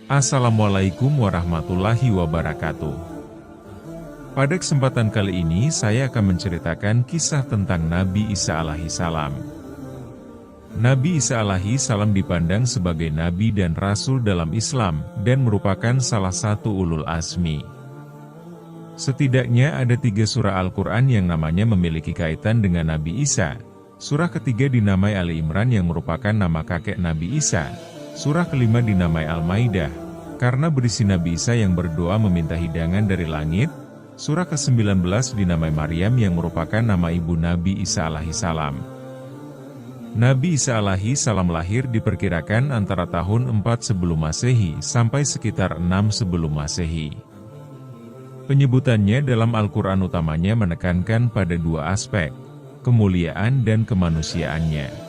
Assalamualaikum warahmatullahi wabarakatuh. Pada kesempatan kali ini saya akan menceritakan kisah tentang Nabi Isa alaihissalam. Nabi Isa alaihissalam dipandang sebagai nabi dan rasul dalam Islam dan merupakan salah satu ulul azmi. Setidaknya ada 3 surah Al-Quran yang namanya memiliki kaitan dengan Nabi Isa. Surah ketiga dinamai Ali Imran yang merupakan nama kakek Nabi Isa. Surah kelima dinamai Al-Maidah, karena berisi Nabi Isa yang berdoa meminta hidangan dari langit. Surah ke-19 dinamai Maryam yang merupakan nama ibu Nabi Isa alaihissalam. Nabi Isa alaihissalam lahir diperkirakan antara tahun 4 sebelum Masehi sampai sekitar 6 sebelum Masehi. Penyebutannya dalam Al-Quran utamanya menekankan pada 2 aspek, kemuliaan dan kemanusiaannya.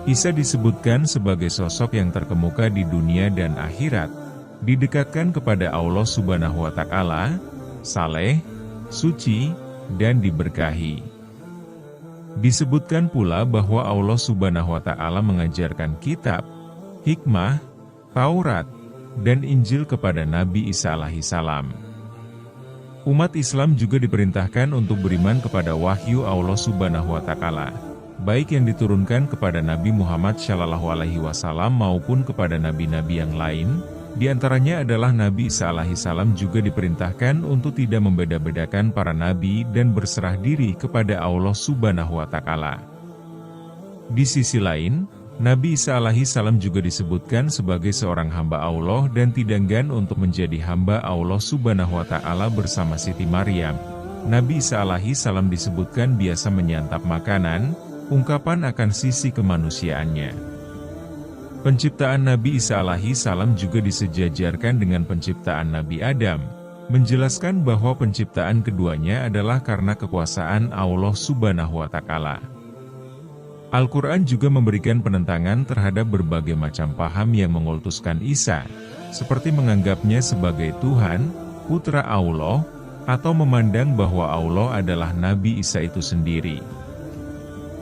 Isa disebutkan sebagai sosok yang terkemuka di dunia dan akhirat, didekatkan kepada Allah Subhanahu wa Ta'ala, saleh, suci, dan diberkahi. Disebutkan pula bahwa Allah Subhanahu wa Ta'ala mengajarkan kitab, hikmah, Taurat, dan Injil kepada Nabi Isa alaihissalam. Umat Islam juga diperintahkan untuk beriman kepada wahyu Allah Subhanahu wa Ta'ala, baik yang diturunkan kepada Nabi Muhammad SAW maupun kepada nabi-nabi yang lain. Di antaranya adalah Nabi Isa alaihissalam juga diperintahkan untuk tidak membeda-bedakan para nabi dan berserah diri kepada Allah Subhanahu wa Ta'ala. Di sisi lain, Nabi Isa alaihissalam juga disebutkan sebagai seorang hamba Allah dan tidak enggan untuk menjadi hamba Allah Subhanahu wa Ta'ala bersama Siti Maryam. Nabi Isa alaihissalam disebutkan biasa menyantap makanan, ungkapan akan sisi kemanusiaannya. Penciptaan Nabi Isa alaihissalam juga disejajarkan dengan penciptaan Nabi Adam, menjelaskan bahwa penciptaan keduanya adalah karena kekuasaan Allah Subhanahu wa Ta'ala. Al-Quran juga memberikan penentangan terhadap berbagai macam paham yang mengultuskan Isa, seperti menganggapnya sebagai Tuhan, putra Allah, atau memandang bahwa Allah adalah Nabi Isa itu sendiri.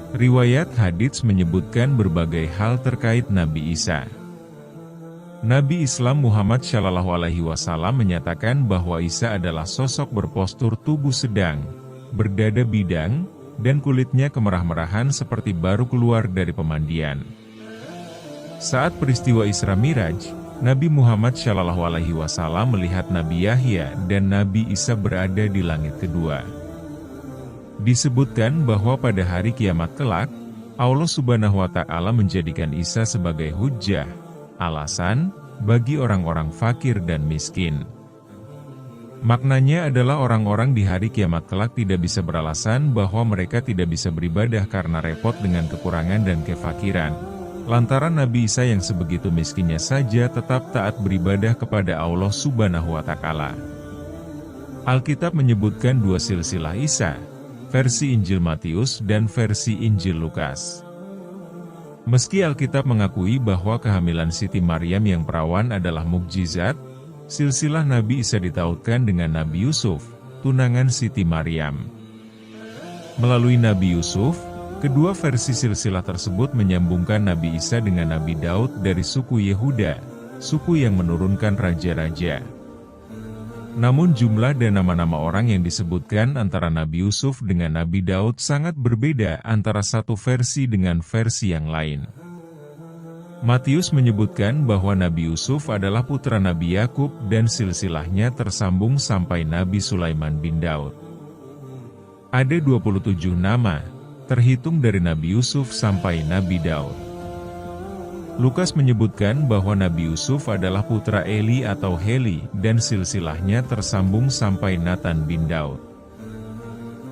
Riwayat hadits menyebutkan berbagai hal terkait Nabi Isa. Nabi Islam Muhammad SAW menyatakan bahwa Isa adalah sosok berpostur tubuh sedang, berdada bidang, dan kulitnya kemerah-merahan seperti baru keluar dari pemandian. Saat peristiwa Isra Miraj, Nabi Muhammad SAW melihat Nabi Yahya dan Nabi Isa berada di langit kedua. Disebutkan bahwa pada hari kiamat kelak, Allah Subhanahu wa Ta'ala menjadikan Isa sebagai hujjah, alasan, bagi orang-orang fakir dan miskin. Maknanya adalah orang-orang di hari kiamat kelak tidak bisa beralasan bahwa mereka tidak bisa beribadah karena repot dengan kekurangan dan kefakiran. Lantaran Nabi Isa yang sebegitu miskinnya saja tetap taat beribadah kepada Allah Subhanahu wa Ta'ala. Alkitab menyebutkan 2 silsilah Isa, versi Injil Matius dan versi Injil Lukas. Meski Alkitab mengakui bahwa kehamilan Siti Maryam yang perawan adalah mukjizat, silsilah Nabi Isa ditautkan dengan Nabi Yusuf, tunangan Siti Maryam. Melalui Nabi Yusuf, kedua versi silsilah tersebut menyambungkan Nabi Isa dengan Nabi Daud dari suku Yehuda, suku yang menurunkan raja-raja. Namun jumlah dan nama-nama orang yang disebutkan antara Nabi Yusuf dengan Nabi Daud sangat berbeda antara satu versi dengan versi yang lain. Matius menyebutkan bahwa Nabi Yusuf adalah putra Nabi Yakub dan silsilahnya tersambung sampai Nabi Sulaiman bin Daud. Ada 27 nama, terhitung dari Nabi Yusuf sampai Nabi Daud. Lukas menyebutkan bahwa Nabi Yusuf adalah putra Eli atau Heli dan silsilahnya tersambung sampai Nathan bin Daud.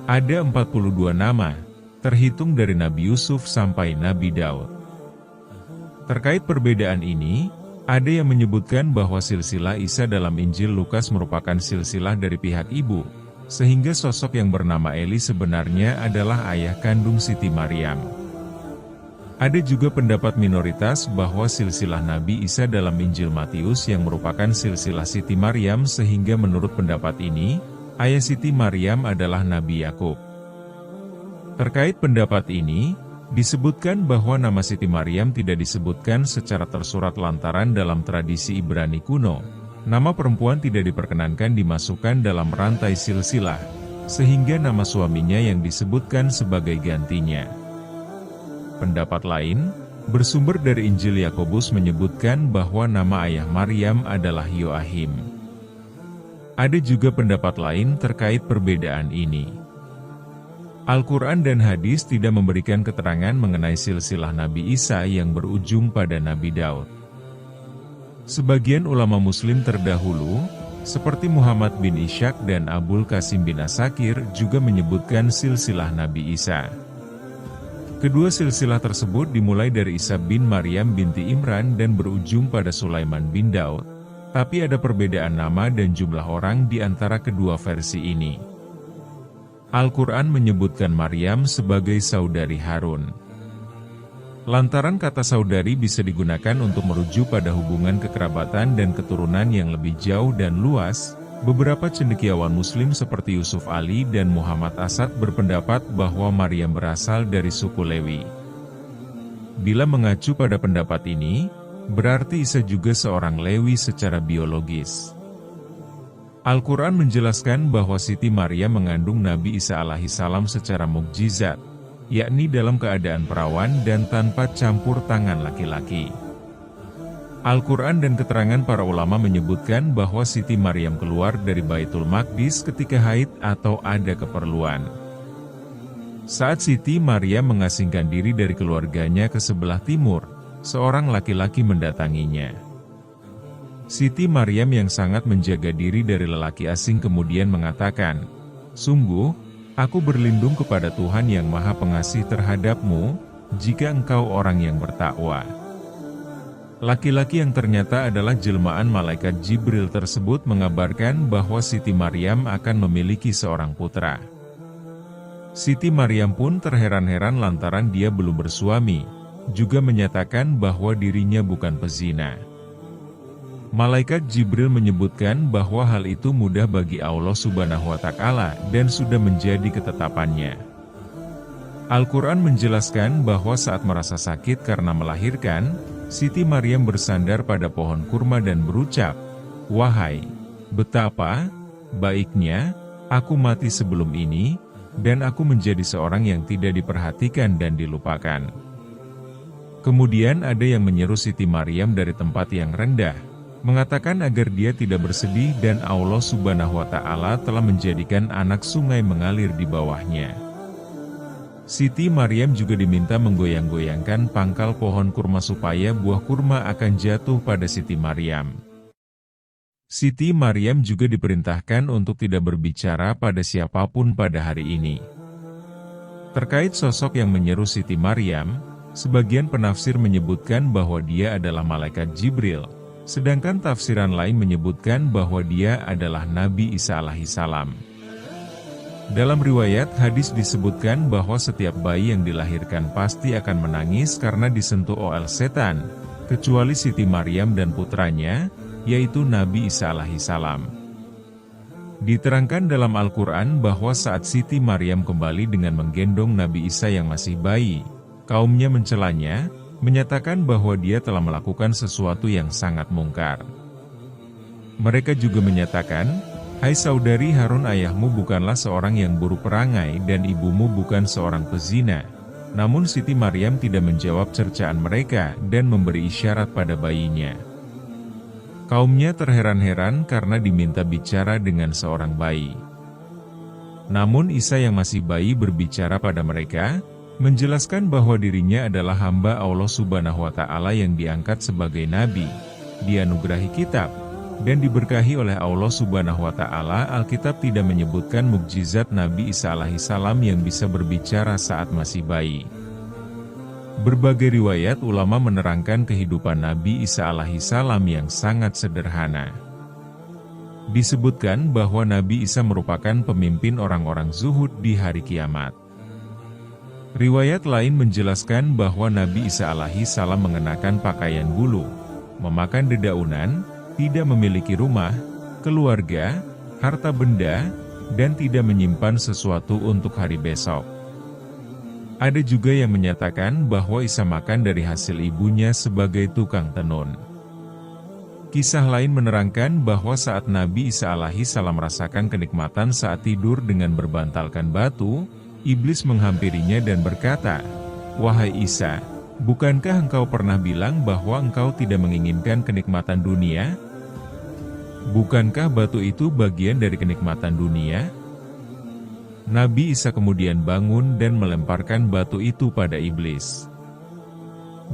Ada 42 nama, terhitung dari Nabi Yusuf sampai Nabi Daud. Terkait perbedaan ini, ada yang menyebutkan bahwa silsilah Isa dalam Injil Lukas merupakan silsilah dari pihak ibu, sehingga sosok yang bernama Eli sebenarnya adalah ayah kandung Siti Maryam. Ada juga pendapat minoritas bahwa silsilah Nabi Isa dalam Injil Matius yang merupakan silsilah Siti Maryam sehingga menurut pendapat ini, ayah Siti Maryam adalah Nabi Yakub. Terkait pendapat ini, Disebutkan bahwa nama Siti Maryam tidak disebutkan secara tersurat lantaran dalam tradisi Ibrani kuno, nama perempuan tidak diperkenankan dimasukkan dalam rantai silsilah, sehingga nama suaminya yang disebutkan sebagai gantinya. Pendapat lain, bersumber dari Injil Yakobus menyebutkan bahwa nama ayah Maryam adalah Yoahim. Ada juga pendapat lain terkait perbedaan ini. Al-Quran dan hadis tidak memberikan keterangan mengenai silsilah Nabi Isa yang berujung pada Nabi Daud. Sebagian ulama muslim terdahulu, seperti Muhammad bin Ishaq dan Abul Qasim bin Asakir juga menyebutkan silsilah Nabi Isa. Kedua silsilah tersebut dimulai dari Isa bin Maryam binti Imran dan berujung pada Sulaiman bin Daud, tapi ada perbedaan nama dan jumlah orang di antara kedua versi ini. Al-Quran menyebutkan Maryam sebagai saudari Harun. Lantaran kata saudari bisa digunakan untuk merujuk pada hubungan kekerabatan dan keturunan yang lebih jauh dan luas, beberapa cendekiawan muslim seperti Yusuf Ali dan Muhammad Asad berpendapat bahwa Maryam berasal dari suku Lewi. Bila mengacu pada pendapat ini, berarti Isa juga seorang Lewi secara biologis. Al-Quran menjelaskan bahwa Siti Maryam mengandung Nabi Isa alaihissalam secara mukjizat, yakni dalam keadaan perawan dan tanpa campur tangan laki-laki. Al-Quran dan keterangan para ulama menyebutkan bahwa Siti Maryam keluar dari Baitul Maqdis ketika haid atau ada keperluan. Saat Siti Maryam mengasingkan diri dari keluarganya ke sebelah timur, seorang laki-laki mendatanginya. Siti Maryam yang sangat menjaga diri dari lelaki asing kemudian mengatakan, "Sungguh, aku berlindung kepada Tuhan yang Maha Pengasih terhadapmu, jika engkau orang yang bertakwa." Laki-laki yang ternyata adalah jelmaan malaikat Jibril tersebut mengabarkan bahwa Siti Maryam akan memiliki seorang putra. Siti Maryam pun terheran-heran lantaran dia belum bersuami, juga menyatakan bahwa dirinya bukan pezina. Malaikat Jibril menyebutkan bahwa hal itu mudah bagi Allah Subhanahu wa Ta'ala dan sudah menjadi ketetapannya. Al-Quran menjelaskan bahwa saat merasa sakit karena melahirkan, Siti Maryam bersandar pada pohon kurma dan berucap, "Wahai, betapa baiknya aku mati sebelum ini, dan aku menjadi seorang yang tidak diperhatikan dan dilupakan." Kemudian ada yang menyeru Siti Maryam dari tempat yang rendah, mengatakan agar dia tidak bersedih dan Allah Subhanahu wa Ta'ala telah menjadikan anak sungai mengalir di bawahnya. Siti Maryam juga diminta menggoyang-goyangkan pangkal pohon kurma supaya buah kurma akan jatuh pada Siti Maryam. Siti Maryam juga diperintahkan untuk tidak berbicara pada siapapun pada hari ini. Terkait sosok yang menyeru Siti Maryam, sebagian penafsir menyebutkan bahwa dia adalah malaikat Jibril, sedangkan tafsiran lain menyebutkan bahwa dia adalah Nabi Isa alaihissalam. Dalam riwayat hadis disebutkan bahwa setiap bayi yang dilahirkan pasti akan menangis karena disentuh oleh setan, kecuali Siti Maryam dan putranya, yaitu Nabi Isa alaihissalam. Diterangkan dalam Al-Quran bahwa saat Siti Maryam kembali dengan menggendong Nabi Isa yang masih bayi, kaumnya mencelanya, menyatakan bahwa dia telah melakukan sesuatu yang sangat mungkar. Mereka juga menyatakan, "Hai saudari Harun, ayahmu bukanlah seorang yang buruk perangai dan ibumu bukan seorang pezina." Namun Siti Maryam tidak menjawab cercaan mereka dan memberi isyarat pada bayinya. Kaumnya terheran-heran karena diminta bicara dengan seorang bayi. Namun Isa yang masih bayi berbicara pada mereka, menjelaskan bahwa dirinya adalah hamba Allah Subhanahu wa Ta'ala yang diangkat sebagai nabi, dianugerahi kitab, dan diberkahi oleh Allah Subhanahu wa Ta'ala. Alkitab tidak menyebutkan mukjizat Nabi Isa alaihissalam yang bisa berbicara saat masih bayi. Berbagai riwayat ulama menerangkan kehidupan Nabi Isa alaihissalam yang sangat sederhana. Disebutkan bahwa Nabi Isa merupakan pemimpin orang-orang zuhud di hari kiamat. Riwayat lain menjelaskan bahwa Nabi Isa alaihissalam mengenakan pakaian bulu, memakan dedaunan, tidak memiliki rumah, keluarga, harta benda, dan tidak menyimpan sesuatu untuk hari besok. Ada juga yang menyatakan bahwa Isa makan dari hasil ibunya sebagai tukang tenun. Kisah lain menerangkan bahwa saat Nabi Isa alaihi salam merasakan kenikmatan saat tidur dengan berbantalkan batu, iblis menghampirinya dan berkata, "Wahai Isa, bukankah engkau pernah bilang bahwa engkau tidak menginginkan kenikmatan dunia? Bukankah batu itu bagian dari kenikmatan dunia?" Nabi Isa kemudian bangun dan melemparkan batu itu pada iblis.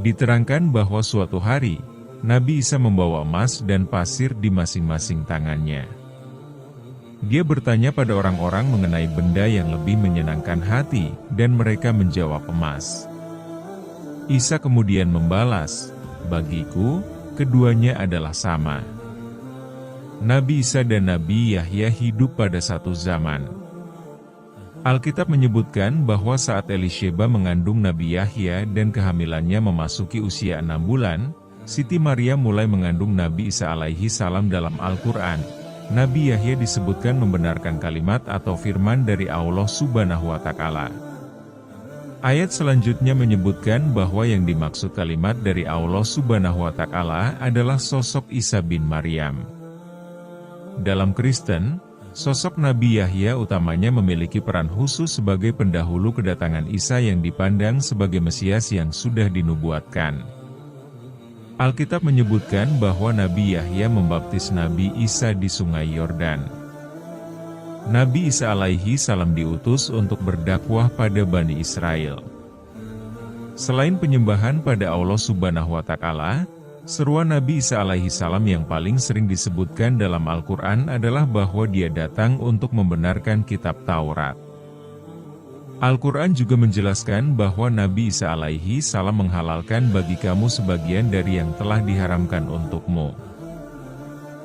Diterangkan bahwa suatu hari, Nabi Isa membawa emas dan pasir di masing-masing tangannya. Dia bertanya pada orang-orang mengenai benda yang lebih menyenangkan hati, dan mereka menjawab emas. Isa kemudian membalas, "Bagiku, keduanya adalah sama." Nabi Isa dan Nabi Yahya hidup pada satu zaman. Alkitab menyebutkan bahwa saat Elisheba mengandung Nabi Yahya dan kehamilannya memasuki usia 6 bulan, Siti Maryam mulai mengandung Nabi Isa alaihi salam. Dalam Al-Quran, Nabi Yahya disebutkan membenarkan kalimat atau firman dari Allah Subhanahu wa Ta'ala. Ayat selanjutnya menyebutkan bahwa yang dimaksud kalimat dari Allah Subhanahu wa Ta'ala adalah sosok Isa bin Maryam. Dalam Kristen, sosok Nabi Yahya utamanya memiliki peran khusus sebagai pendahulu kedatangan Isa yang dipandang sebagai Mesias yang sudah dinubuatkan. Alkitab menyebutkan bahwa Nabi Yahya membaptis Nabi Isa di Sungai Yordan. Nabi Isa alaihi salam diutus untuk berdakwah pada Bani Israel. Selain penyembahan pada Allah Subhanahu wa Ta'ala, seruan Nabi Isa alaihi salam yang paling sering disebutkan dalam Al-Quran adalah bahwa dia datang untuk membenarkan kitab Taurat. Al-Quran juga menjelaskan bahwa Nabi Isa alaihi salam menghalalkan bagi kamu sebagian dari yang telah diharamkan untukmu.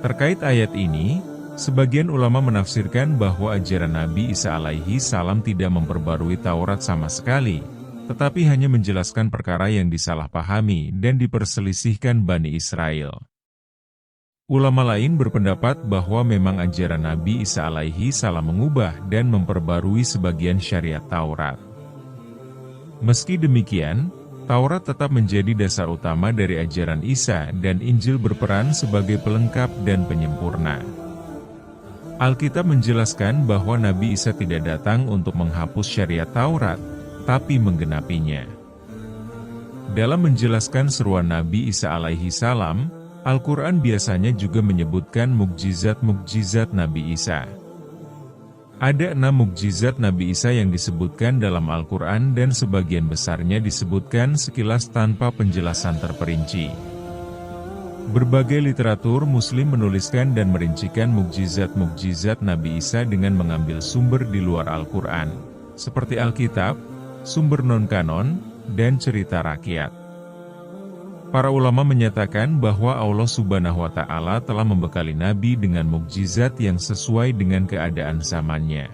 Terkait ayat ini, sebagian ulama menafsirkan bahwa ajaran Nabi Isa alaihi salam tidak memperbarui Taurat sama sekali, tetapi hanya menjelaskan perkara yang disalahpahami dan diperselisihkan Bani Israel. Ulama lain berpendapat bahwa memang ajaran Nabi Isa alaihi salam mengubah dan memperbarui sebagian syariat Taurat. Meski demikian, Taurat tetap menjadi dasar utama dari ajaran Isa dan Injil berperan sebagai pelengkap dan penyempurna. Alkitab menjelaskan bahwa Nabi Isa tidak datang untuk menghapus syariat Taurat, tapi menggenapinya. Dalam menjelaskan seruan Nabi Isa alaihi salam, Al-Quran biasanya juga menyebutkan mukjizat-mukjizat Nabi Isa. Ada 6 mukjizat Nabi Isa yang disebutkan dalam Al-Quran dan sebagian besarnya disebutkan sekilas tanpa penjelasan terperinci. Berbagai literatur Muslim menuliskan dan merincikan mukjizat-mukjizat Nabi Isa dengan mengambil sumber di luar Al-Quran, seperti Alkitab, sumber non-kanon, dan cerita rakyat. Para ulama menyatakan bahwa Allah Subhanahu wa Ta'ala telah membekali Nabi dengan mukjizat yang sesuai dengan keadaan zamannya.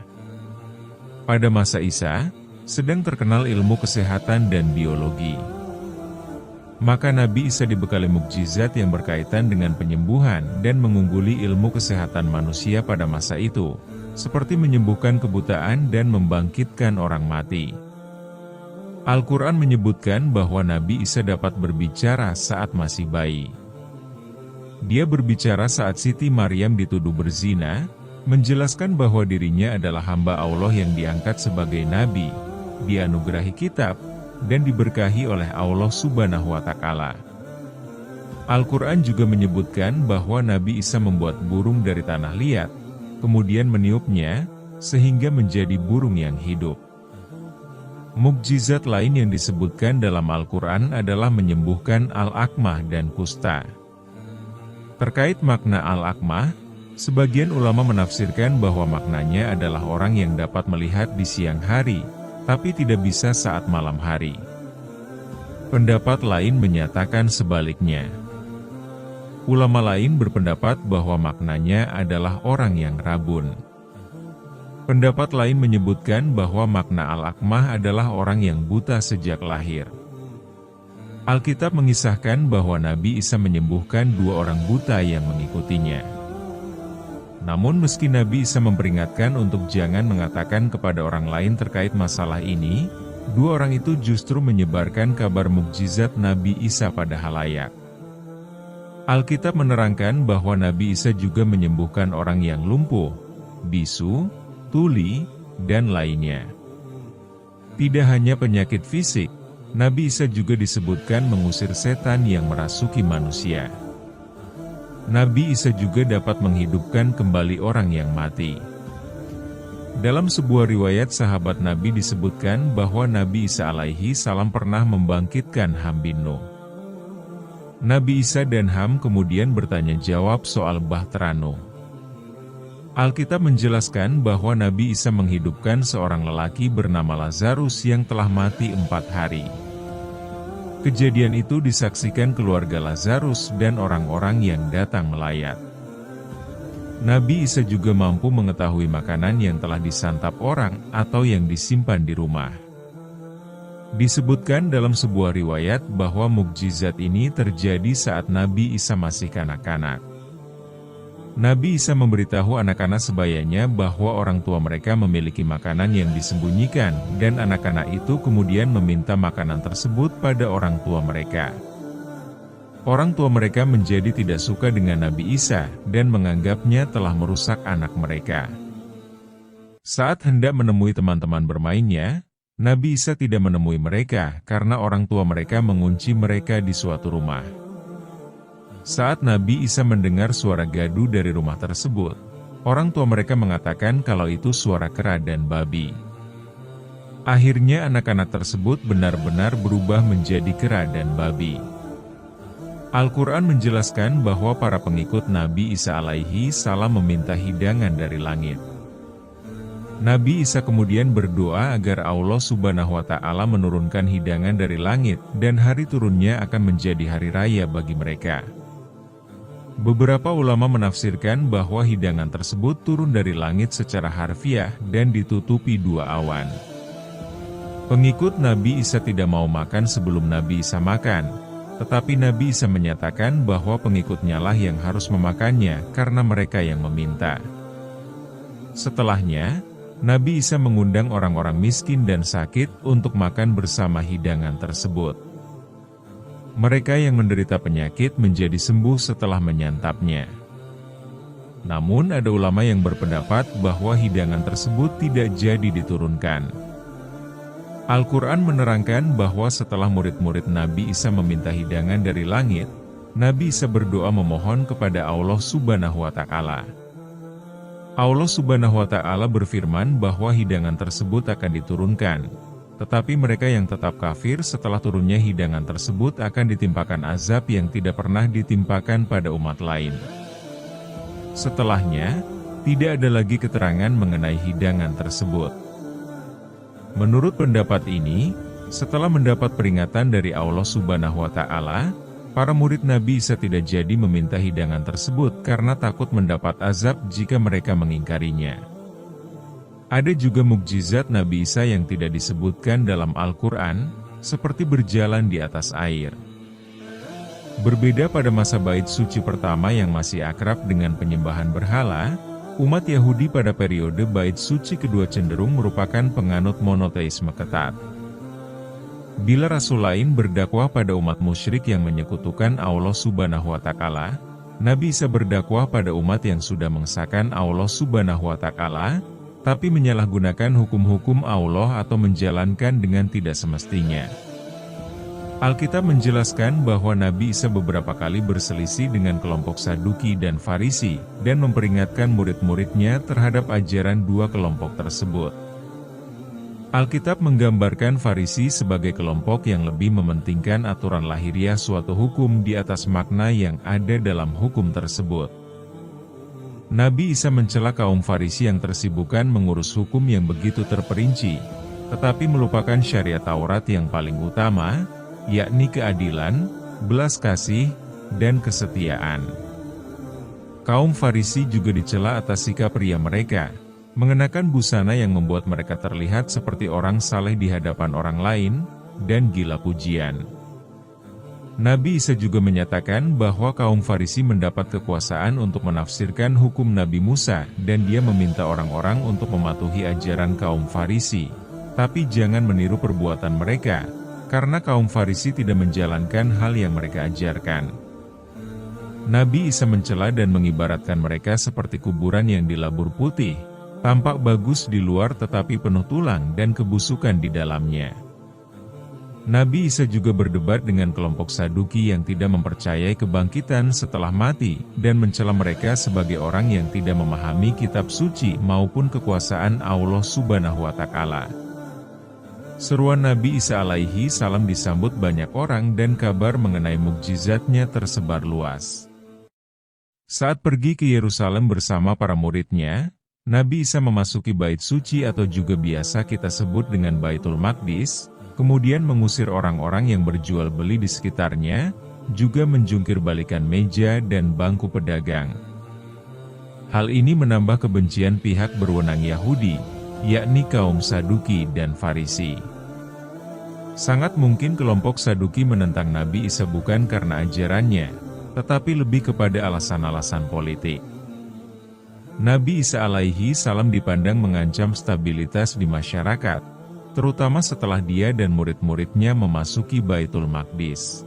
Pada masa Isa, sedang terkenal ilmu kesehatan dan biologi. Maka Nabi Isa dibekali mukjizat yang berkaitan dengan penyembuhan dan mengungguli ilmu kesehatan manusia pada masa itu, seperti menyembuhkan kebutaan dan membangkitkan orang mati. Al-Quran menyebutkan bahwa Nabi Isa dapat berbicara saat masih bayi. Dia berbicara saat Siti Maryam dituduh berzina, menjelaskan bahwa dirinya adalah hamba Allah yang diangkat sebagai Nabi, dianugerahi kitab, dan diberkahi oleh Allah Subhanahu wa Ta'ala. Al-Quran juga menyebutkan bahwa Nabi Isa membuat burung dari tanah liat, kemudian meniupnya, sehingga menjadi burung yang hidup. Mukjizat lain yang disebutkan dalam Al-Quran adalah menyembuhkan Al-Akmah dan kusta. Terkait makna Al-Akmah, sebagian ulama menafsirkan bahwa maknanya adalah orang yang dapat melihat di siang hari, tapi tidak bisa saat malam hari. Pendapat lain menyatakan sebaliknya. Ulama lain berpendapat bahwa maknanya adalah orang yang rabun. Pendapat lain menyebutkan bahwa makna Al-Akmah adalah orang yang buta sejak lahir. Alkitab mengisahkan bahwa Nabi Isa menyembuhkan 2 orang buta yang mengikutinya. Namun meski Nabi Isa memperingatkan untuk jangan mengatakan kepada orang lain terkait masalah ini, Dua orang itu justru menyebarkan kabar mukjizat Nabi Isa pada halayak. Alkitab menerangkan bahwa Nabi Isa juga menyembuhkan orang yang lumpuh, bisu, tuli, dan lainnya. Tidak hanya penyakit fisik, Nabi Isa juga disebutkan mengusir setan yang merasuki manusia. Nabi Isa juga dapat menghidupkan kembali orang yang mati. Dalam sebuah riwayat sahabat Nabi disebutkan bahwa Nabi Isa alaihi salam pernah membangkitkan Ham bin Nuh. Nabi Isa dan Ham kemudian bertanya jawab soal bahtera Nuh. Alkitab menjelaskan bahwa Nabi Isa menghidupkan seorang lelaki bernama Lazarus yang telah mati 4 hari. Kejadian itu disaksikan keluarga Lazarus dan orang-orang yang datang melayat. Nabi Isa juga mampu mengetahui makanan yang telah disantap orang atau yang disimpan di rumah. Disebutkan dalam sebuah riwayat bahwa mukjizat ini terjadi saat Nabi Isa masih kanak-kanak. Nabi Isa memberitahu anak-anak sebayanya bahwa orang tua mereka memiliki makanan yang disembunyikan, dan anak-anak itu kemudian meminta makanan tersebut pada orang tua mereka. Orang tua mereka menjadi tidak suka dengan Nabi Isa, dan menganggapnya telah merusak anak mereka. Saat hendak menemui teman-teman bermainnya, Nabi Isa tidak menemui mereka karena orang tua mereka mengunci mereka di suatu rumah. Saat Nabi Isa mendengar suara gaduh dari rumah tersebut, orang tua mereka mengatakan kalau itu suara kera dan babi. Akhirnya anak-anak tersebut benar-benar berubah menjadi kera dan babi. Al-Quran menjelaskan bahwa para pengikut Nabi Isa alaihi salam meminta hidangan dari langit. Nabi Isa kemudian berdoa agar Allah Subhanahu wa Ta'ala menurunkan hidangan dari langit, dan hari turunnya akan menjadi hari raya bagi mereka. Beberapa ulama menafsirkan bahwa hidangan tersebut turun dari langit secara harfiah dan ditutupi 2 awan. Pengikut Nabi Isa tidak mau makan sebelum Nabi Isa makan, tetapi Nabi Isa menyatakan bahwa pengikutnya lah yang harus memakannya karena mereka yang meminta. Setelahnya, Nabi Isa mengundang orang-orang miskin dan sakit untuk makan bersama hidangan tersebut. Mereka yang menderita penyakit menjadi sembuh setelah menyantapnya. Namun ada ulama yang berpendapat bahwa hidangan tersebut tidak jadi diturunkan. Al-Quran menerangkan bahwa setelah murid-murid Nabi Isa meminta hidangan dari langit, Nabi Isa berdoa memohon kepada Allah Subhanahu wa Ta'ala. Allah Subhanahu wa Ta'ala berfirman bahwa hidangan tersebut akan diturunkan, tetapi mereka yang tetap kafir setelah turunnya hidangan tersebut akan ditimpakan azab yang tidak pernah ditimpakan pada umat lain. Setelahnya, tidak ada lagi keterangan mengenai hidangan tersebut. Menurut pendapat ini, setelah mendapat peringatan dari Allah Subhanahu wa Ta'ala, para murid Nabi Isa tidak jadi meminta hidangan tersebut karena takut mendapat azab jika mereka mengingkarinya. Ada juga mukjizat Nabi Isa yang tidak disebutkan dalam Al-Quran, seperti berjalan di atas air. Berbeda pada masa Bait Suci pertama yang masih akrab dengan penyembahan berhala, umat Yahudi pada periode Bait Suci kedua cenderung merupakan penganut monoteisme ketat. Bila Rasul lain berdakwah pada umat musyrik yang menyekutukan Allah Subhanahu wa Ta'ala, Nabi Isa berdakwah pada umat yang sudah mengesahkan Allah Subhanahu wa Ta'ala, tapi menyalahgunakan hukum-hukum Allah atau menjalankan dengan tidak semestinya. Alkitab menjelaskan bahwa Nabi Isa beberapa kali berselisih dengan kelompok Saduki dan Farisi, dan memperingatkan murid-muridnya terhadap ajaran dua kelompok tersebut. Alkitab menggambarkan Farisi sebagai kelompok yang lebih mementingkan aturan lahiriah suatu hukum di atas makna yang ada dalam hukum tersebut. Nabi Isa mencela kaum Farisi yang tersibukkan mengurus hukum yang begitu terperinci, tetapi melupakan syariat Taurat yang paling utama, yakni keadilan, belas kasih, dan kesetiaan. Kaum Farisi juga dicela atas sikap ria mereka, mengenakan busana yang membuat mereka terlihat seperti orang saleh di hadapan orang lain, dan gila pujian. Nabi Isa juga menyatakan bahwa kaum Farisi mendapat kekuasaan untuk menafsirkan hukum Nabi Musa, dan dia meminta orang-orang untuk mematuhi ajaran kaum Farisi. Tapi jangan meniru perbuatan mereka, karena kaum Farisi tidak menjalankan hal yang mereka ajarkan. Nabi Isa mencela dan mengibaratkan mereka seperti kuburan yang dilabur putih, tampak bagus di luar tetapi penuh tulang dan kebusukan di dalamnya. Nabi Isa juga berdebat dengan kelompok Saduki yang tidak mempercayai kebangkitan setelah mati, dan mencela mereka sebagai orang yang tidak memahami kitab suci maupun kekuasaan Allah Subhanahu wa Ta'ala. Seruan Nabi Isa alaihi salam disambut banyak orang dan kabar mengenai mukjizatnya tersebar luas. Saat pergi ke Yerusalem bersama para muridnya, Nabi Isa memasuki bait suci atau juga biasa kita sebut dengan Baitul Maqdis, kemudian mengusir orang-orang yang berjual beli di sekitarnya, juga menjungkir balikan meja dan bangku pedagang. Hal ini menambah kebencian pihak berwenang Yahudi, yakni kaum Saduki dan Farisi. Sangat mungkin kelompok Saduki menentang Nabi Isa bukan karena ajarannya, tetapi lebih kepada alasan-alasan politik. Nabi Isa alaihi salam dipandang mengancam stabilitas di masyarakat, terutama setelah dia dan murid-muridnya memasuki Baitul Maqdis.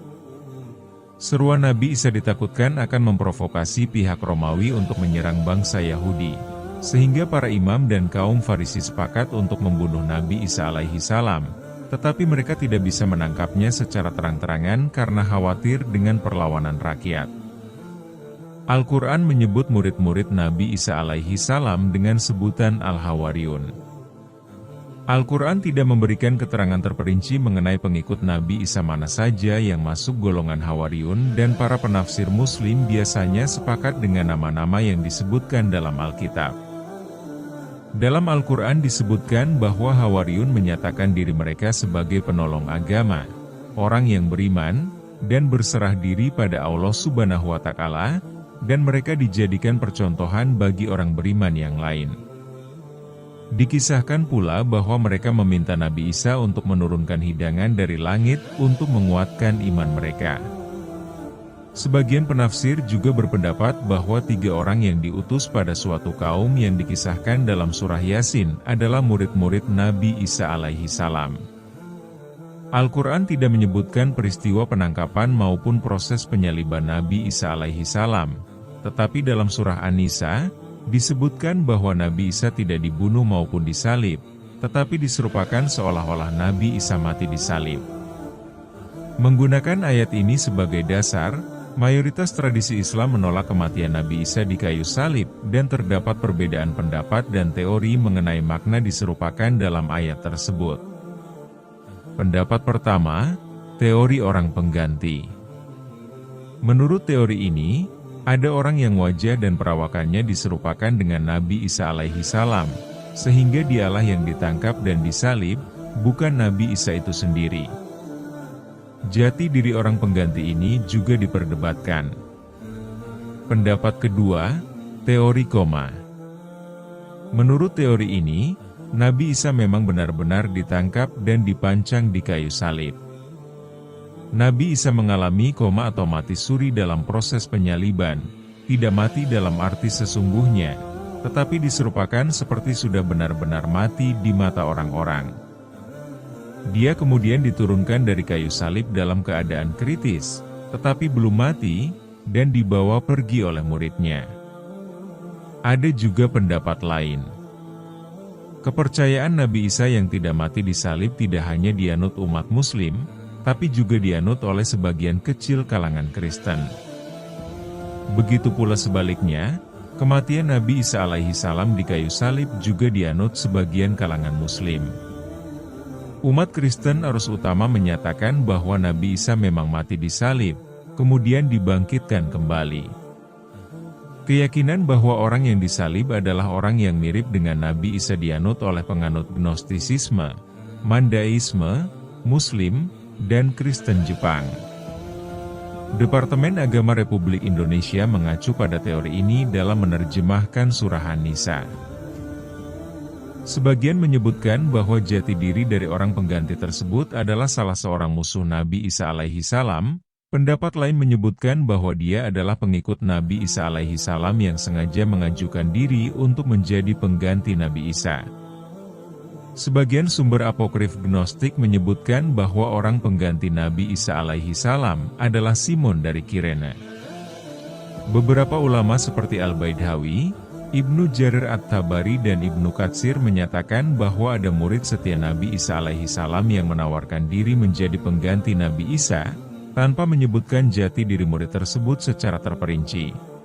Seruan Nabi Isa ditakutkan akan memprovokasi pihak Romawi untuk menyerang bangsa Yahudi, sehingga para imam dan kaum Farisi sepakat untuk membunuh Nabi Isa alaihi salam, tetapi mereka tidak bisa menangkapnya secara terang-terangan karena khawatir dengan perlawanan rakyat. Al-Quran menyebut murid-murid Nabi Isa alaihi salam dengan sebutan Al-Hawariyun. Al-Quran tidak memberikan keterangan terperinci mengenai pengikut Nabi Isa mana saja yang masuk golongan Hawariyun, dan para penafsir Muslim biasanya sepakat dengan nama-nama yang disebutkan dalam Alkitab. Dalam Al-Quran disebutkan bahwa Hawariyun menyatakan diri mereka sebagai penolong agama, orang yang beriman, dan berserah diri pada Allah Subhanahu wa Ta'ala, dan mereka dijadikan percontohan bagi orang beriman yang lain. Dikisahkan pula bahwa mereka meminta Nabi Isa untuk menurunkan hidangan dari langit untuk menguatkan iman mereka. Sebagian penafsir juga berpendapat bahwa 3 orang yang diutus pada suatu kaum yang dikisahkan dalam surah Yasin adalah murid-murid Nabi Isa alaihi salam. Al-Quran tidak menyebutkan peristiwa penangkapan maupun proses penyaliban Nabi Isa alaihi salam, tetapi dalam surah An-Nisa, disebutkan bahwa Nabi Isa tidak dibunuh maupun disalib, tetapi diserupakan seolah-olah Nabi Isa mati disalib. Menggunakan ayat ini sebagai dasar, mayoritas tradisi Islam menolak kematian Nabi Isa di kayu salib, dan terdapat perbedaan pendapat dan teori mengenai makna diserupakan dalam ayat tersebut. Pendapat pertama, teori orang pengganti. Menurut teori ini, ada orang yang wajah dan perawakannya diserupakan dengan Nabi Isa alaihi salam, sehingga dialah yang ditangkap dan disalib, bukan Nabi Isa itu sendiri. Jati diri orang pengganti ini juga diperdebatkan. Pendapat kedua, teori koma. Menurut teori ini, Nabi Isa memang benar-benar ditangkap dan dipancang di kayu salib. Nabi Isa mengalami koma atau mati suri dalam proses penyaliban, tidak mati dalam arti sesungguhnya, tetapi diserupakan seperti sudah benar-benar mati di mata orang-orang. Dia kemudian diturunkan dari kayu salib dalam keadaan kritis, tetapi belum mati, dan dibawa pergi oleh muridnya. Ada juga pendapat lain. Kepercayaan Nabi Isa yang tidak mati disalib tidak hanya dianut umat Muslim, tapi juga dianut oleh sebagian kecil kalangan Kristen. Begitu pula sebaliknya, kematian Nabi Isa alaihi salam di kayu salib juga dianut sebagian kalangan Muslim. Umat Kristen Arus Utama menyatakan bahwa Nabi Isa memang mati disalib, kemudian dibangkitkan kembali. Keyakinan bahwa orang yang disalib adalah orang yang mirip dengan Nabi Isa dianut oleh penganut Gnostisisme, Mandaisme, Muslim, dan Kristen Jepang. Departemen Agama Republik Indonesia mengacu pada teori ini dalam menerjemahkan surah An-Nisa. Sebagian menyebutkan bahwa jati diri dari orang pengganti tersebut adalah salah seorang musuh Nabi Isa alaihi salam. Pendapat lain menyebutkan bahwa dia adalah pengikut Nabi Isa alaihi salam yang sengaja mengajukan diri untuk menjadi pengganti Nabi Isa. Sebagian sumber apokrif Gnostik menyebutkan bahwa orang pengganti Nabi Isa alaihi salam adalah Simon dari Kirene. Beberapa ulama seperti Al-Baidhawi, Ibnu Jarir At-Tabari dan Ibnu Katsir menyatakan bahwa ada murid setia Nabi Isa alaihi salam yang menawarkan diri menjadi pengganti Nabi Isa, tanpa menyebutkan jati diri murid tersebut secara terperinci.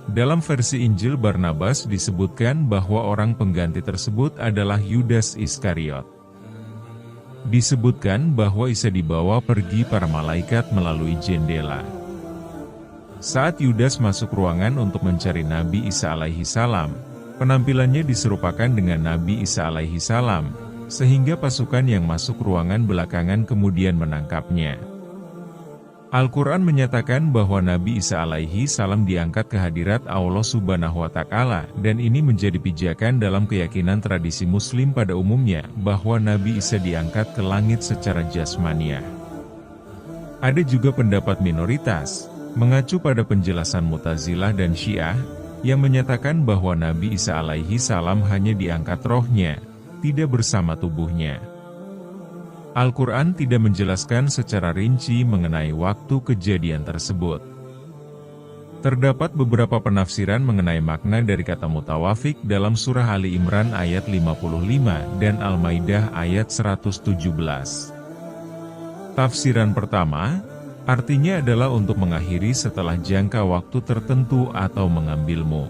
Dalam versi Injil Barnabas disebutkan bahwa orang pengganti tersebut adalah Yudas Iskariot. Disebutkan bahwa Isa dibawa pergi para malaikat melalui jendela. Saat Yudas masuk ruangan untuk mencari Nabi Isa alaihi salam, penampilannya diserupakan dengan Nabi Isa alaihi salam, sehingga pasukan yang masuk ruangan belakangan kemudian menangkapnya. Al-Quran menyatakan bahwa Nabi Isa alaihi salam diangkat ke hadirat Allah Subhanahu wa Ta'ala, dan ini menjadi pijakan dalam keyakinan tradisi Muslim pada umumnya bahwa Nabi Isa diangkat ke langit secara jasmaniah. Ada juga pendapat minoritas, mengacu pada penjelasan Mu'tazilah dan Syiah, yang menyatakan bahwa Nabi Isa alaihi salam hanya diangkat rohnya, tidak bersama tubuhnya. Al-Quran tidak menjelaskan secara rinci mengenai waktu kejadian tersebut. Terdapat beberapa penafsiran mengenai makna dari kata mutawafik dalam surah Ali Imran ayat 55 dan Al-Maidah ayat 117. Tafsiran pertama, artinya adalah untuk mengakhiri setelah jangka waktu tertentu atau mengambilmu.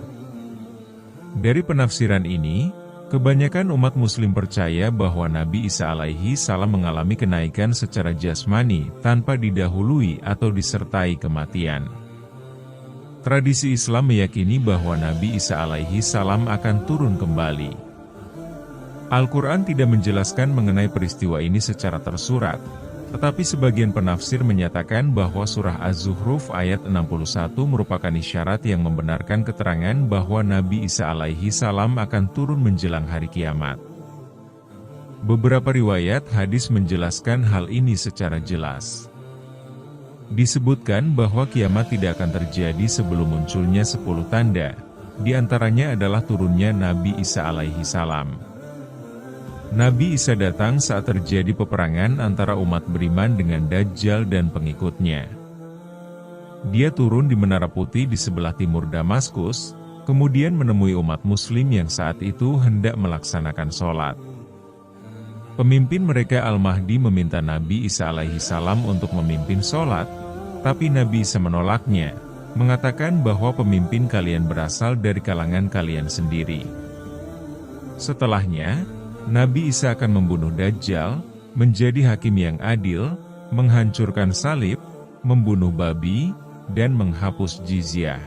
Dari penafsiran ini, kebanyakan umat muslim percaya bahwa Nabi Isa alaihi salam mengalami kenaikan secara jasmani tanpa didahului atau disertai kematian. Tradisi Islam meyakini bahwa Nabi Isa alaihi salam akan turun kembali. Al-Quran tidak menjelaskan mengenai peristiwa ini secara tersurat, tetapi sebagian penafsir menyatakan bahwa surah Az-Zukhruf ayat 61 merupakan isyarat yang membenarkan keterangan bahwa Nabi Isa alaihi salam akan turun menjelang hari kiamat. Beberapa riwayat hadis menjelaskan hal ini secara jelas. Disebutkan bahwa kiamat tidak akan terjadi sebelum munculnya 10 tanda, di antaranya adalah turunnya Nabi Isa alaihi salam. Nabi Isa datang saat terjadi peperangan antara umat beriman dengan Dajjal dan pengikutnya. Dia turun di Menara Putih di sebelah timur Damaskus, kemudian menemui umat muslim yang saat itu hendak melaksanakan sholat. Pemimpin mereka Al-Mahdi meminta Nabi Isa alaihi salam untuk memimpin sholat, tapi Nabi Isa menolaknya, mengatakan bahwa pemimpin kalian berasal dari kalangan kalian sendiri. Setelahnya, Nabi Isa akan membunuh Dajjal, menjadi hakim yang adil, menghancurkan salib, membunuh babi, dan menghapus jizyah.